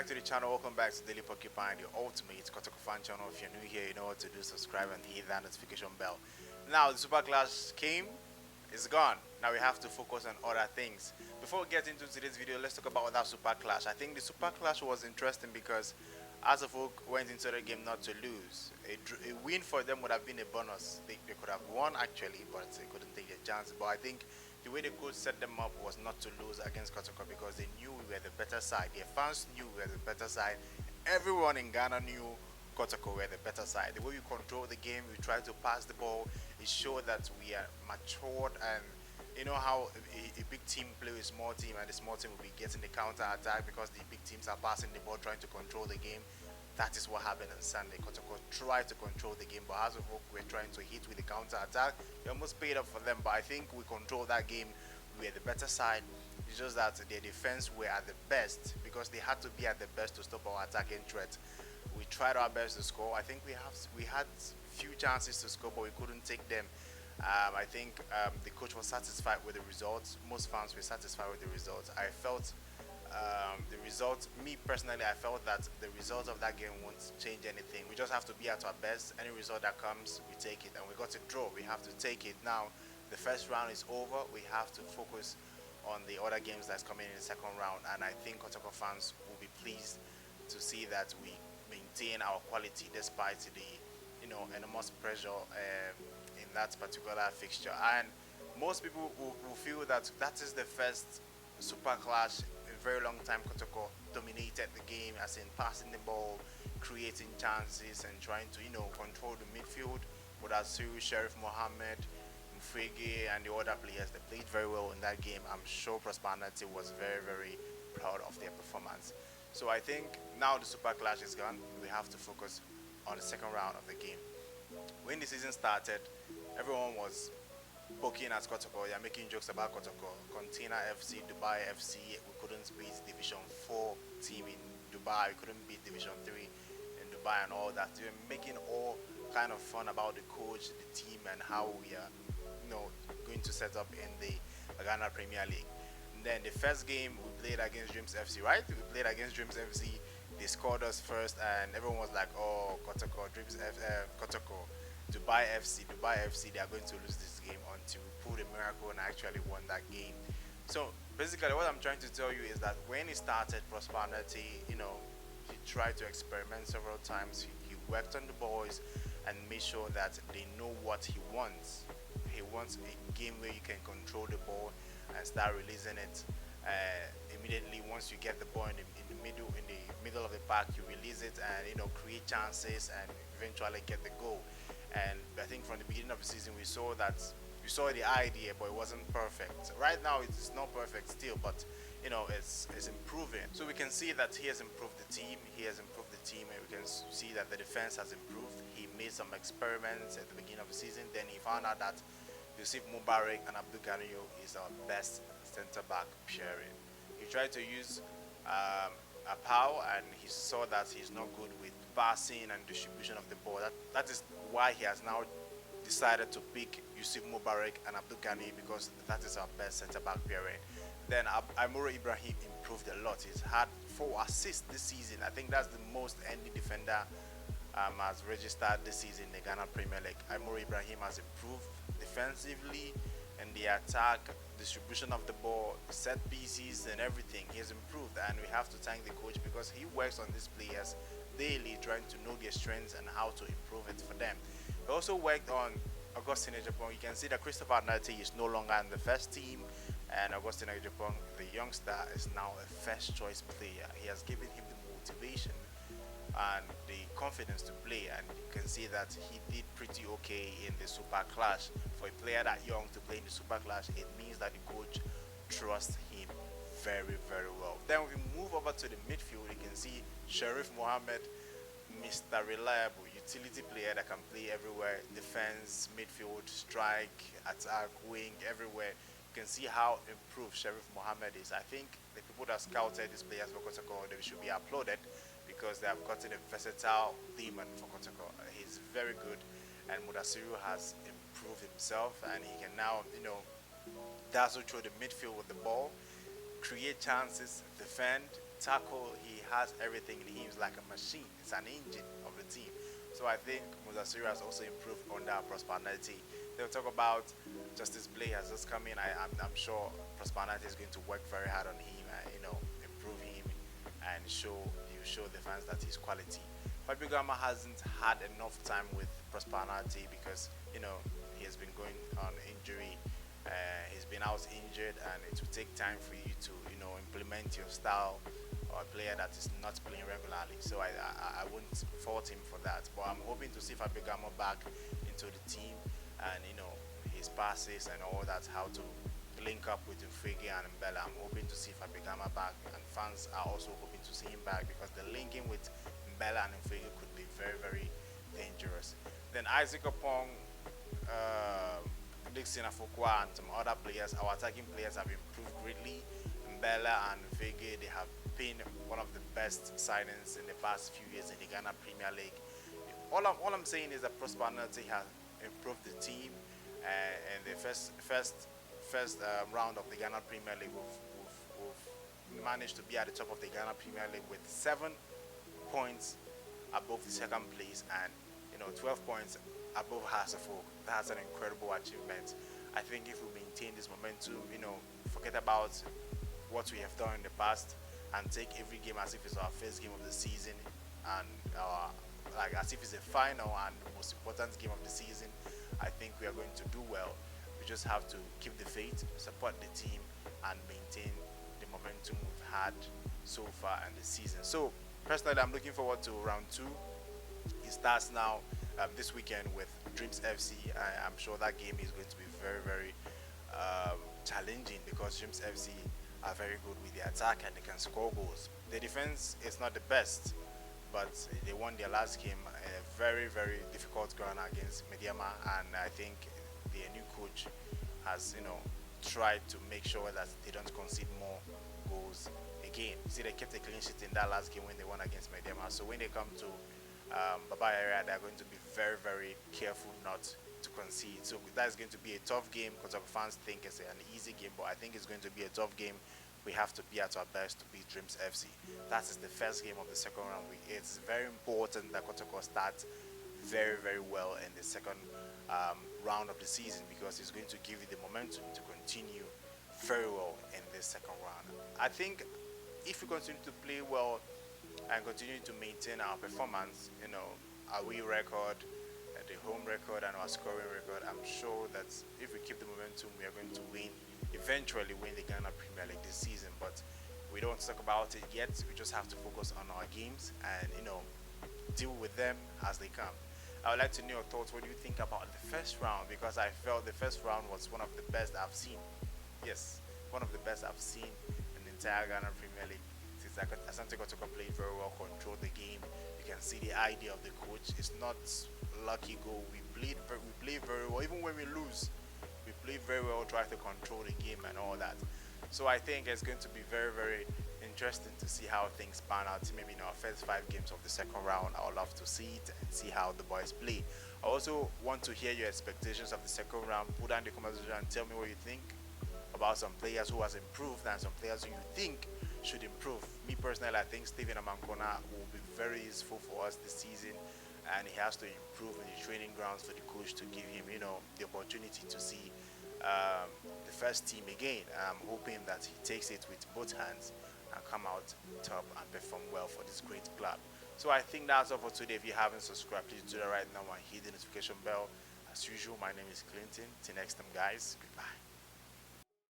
back to the channel. Welcome back to Daily Porcupine, the ultimate Kotoko fan channel. If you're new here, you know what to do. Subscribe and hit that notification bell. Now, the Super Clash came, it's gone. Now we have to focus on other things. Before we get into today's video, let's talk about that Super Clash. I think the Super Clash was interesting because Asante went into the game not to lose. A win for them would have been a bonus. They could have won actually, but they couldn't take a chance. But I think the way the coach set them up was not to lose against Kotoko because they knew we were the better side. Their fans knew we were the better side. Everyone in Ghana knew Kotoko were the better side. The way we control the game, we try to pass the ball, it showed that we are matured. And you know how a big team play with a small team, and the small team will be getting the counter attack because the big teams are passing the ball, trying to control the game. That is what happened on Sunday. Kotoko tried to control the game, but as of hope, we're trying to hit with the counter attack. We almost paid up for them, but I think we controlled that game. We were the better side. It's just that their defense were at the best because they had to be at the best to stop our attacking threat. We tried our best to score. I think we had few chances to score, but we couldn't take them. I think the coach was satisfied with the results. Most fans were satisfied with the results. I felt the result, me personally, I felt that the result of that game won't change anything. We just have to be at our best. Any result that comes, we take it. And we got a draw. We have to take it. Now, the first round is over. We have to focus on the other games that's coming in the second round. And I think Kotoko fans will be pleased to see that we maintain our quality despite the, enormous pressure in that particular fixture. And most people will feel that that is the first Super Clash in a very long time. Kotoko dominated the game, as in passing the ball, creating chances, and trying to control the midfield. With Asiru, Sheriff Mohammed, Mfrege, and the other players, they played very well in that game. I'm sure Prosperity was very, very proud of their performance. So I think now the Super Clash is gone. We have to focus on the second round of the game. When the season started, everyone was poking at Kotoko, yeah, making jokes about Kotoko. Container FC, Dubai FC, we couldn't beat Division 4 team in Dubai, we couldn't beat Division 3 in Dubai and all that. They were making all kind of fun about the coach, the team, and how we are, going to set up in the Ghana Premier League. And then the first game we played against Dreams FC, right? We played against Dreams FC. They scored us first, and everyone was like, "Oh, Kotoko, Kotoko, Dubai FC, they are going to lose this game," until we pulled a miracle and actually won that game. So basically, what I'm trying to tell you is that when he started Prosperity, he tried to experiment several times. He worked on the boys and made sure that they know what he wants. He wants a game where you can control the ball and start releasing it immediately. Once you get the ball in the middle of the park, you release it and create chances and eventually get the goal. And I think from the beginning of the season we saw the idea, but it wasn't perfect. Right now it's not perfect still, but it's improving. So we can see that he has improved the team. And we can see that the defense has improved. He made some experiments at the beginning of the season. Then he found out that Yusuf Mubarak and Abdul Ganiyo is our best center back pairing. He tried to use a power, and he saw that he's not good with passing and distribution of the ball. That is why he has now decided to pick Yusuf Mubarak and Abdul Ghani, because that is our best center back pairing. Then Amouro Ibrahim improved a lot. He's had 4 assists this season. I think that's the most any defender has registered this season in the Ghana Premier League. Amouro Ibrahim has improved defensively and the attack, distribution of the ball, set pieces, and everything. He has improved, and we have to thank the coach because he works on these players daily, trying to know their strengths and how to improve it for them. He also worked on Augustine Ejapong. You can see that Christopher Nati is no longer in the first team, and Augustine Ejapong, the youngster, is now a first choice player. He has given him the motivation and the confidence to play, and you can see that he did pretty okay in the Super Clash. For a player that young to play in the Super Clash, it means that the coach trusts him very, very well. Then we move over to the midfield. You can see Sheriff Mohammed, Mr. Reliable, utility player that can play everywhere: defense, midfield, strike, attack, wing, everywhere. You can see how improved Sheriff Mohammed is. I think the people that scouted these players for Kotoko, they should be applauded because they have gotten a versatile demon for Kotoko. He's very good, and Mudasiru has improved himself, and he can now, dazzle through the midfield with the ball, create chances, defend, tackle. He has everything in him. He's like a machine. It's an engine of the team. So I think Muzasiri has also improved under Prosperity. They'll talk about Justice Blay has just come in. I'm sure Prosperity is going to work very hard on him and improve him and show the fans that he's quality. Fabio hasn't had enough time with Prosperity because he has been going on injury. He's been out injured, and it will take time for you to implement your style or a player that is not playing regularly. So I wouldn't fault him for that. But I'm hoping to see Fabio back into the team, and his passes and all that, how to link up with Ufege and Mbella. I'm hoping to see Fabio back, and fans are also hoping to see him back because the linking with Mbella and Ufege could be very, very dangerous. Then Isaac Opong, Dixon Afokwa, and some other players, our attacking players have improved greatly. Mbella and Ufege, they have been one of the best signings in the past few years in the Ghana Premier League. All I'm saying is that Prosperity has improved the team, and the first round of the Ghana Premier League, we've managed to be at the top of the Ghana Premier League with 7 points above the second place, and 12 points above Hasafo. That's an incredible achievement. I think if we maintain this momentum, forget about what we have done in the past and take every game as if it's our first game of the season, and like as if it's the final and the most important game of the season, I think we are going to do well. We just have to keep the faith, support the team, and maintain the momentum we've had so far in the season. So personally, I'm looking forward to round two. It starts now this weekend with Dreams FC. I'm sure that game is going to be very, very challenging because Dreams FC are very good with the attack and they can score goals. The defense is not the best, but they won their last game in a very, very difficult ground against Mediama, and I think their new coach has, tried to make sure that they don't concede more goals again. You see, they kept a clean sheet in that last game when they won against Mediama. So when they come to Baba area, they're going to be very, very careful not to concede. So that's going to be a tough game because our fans think it's an easy game, but I think it's going to be a tough game. We have to be at our best to beat Dreams FC. That is the first game of the second round. It's very important that Kotoko starts very, very well in the second round of the season because it's going to give you the momentum to continue very well in this second round. I think if we continue to play well and continue to maintain our performance, our away record, the home record, and our scoring record, I'm sure that if we keep the momentum, we are going to eventually win the Ghana Premier League this season. But we don't talk about it yet. We just have to focus on our games and deal with them as they come. I would like to know your thoughts. What do you think about the first round? Because I felt the first round was one of the best I've seen. Yes, one of the best I've seen in the entire Ghana Premier League. Since Asante Kotoko played very well, controlled the game. You can see the idea of the coach. It's not lucky goal. We play very well. Even when we lose, we play very well, try to control the game and all that. So I think it's going to be very, very interesting to see how things pan out. Maybe in our first 5 games of the second round, I would love to see it and see how the boys play. I also want to hear your expectations of the second round. Put down in the comment section and tell me what you think about some players who has improved and some players who you think should improve. Me personally, I think Steven Amankona will be very useful for us this season, and he has to improve in the training grounds for the coach to give him, the opportunity to see the first team again. I'm hoping that he takes it with both hands and come out top and perform well for this great club. So I think that's all for today. If you haven't subscribed, please do that right now and hit the notification bell. As usual, my name is Clinton. Till next time, guys. Goodbye.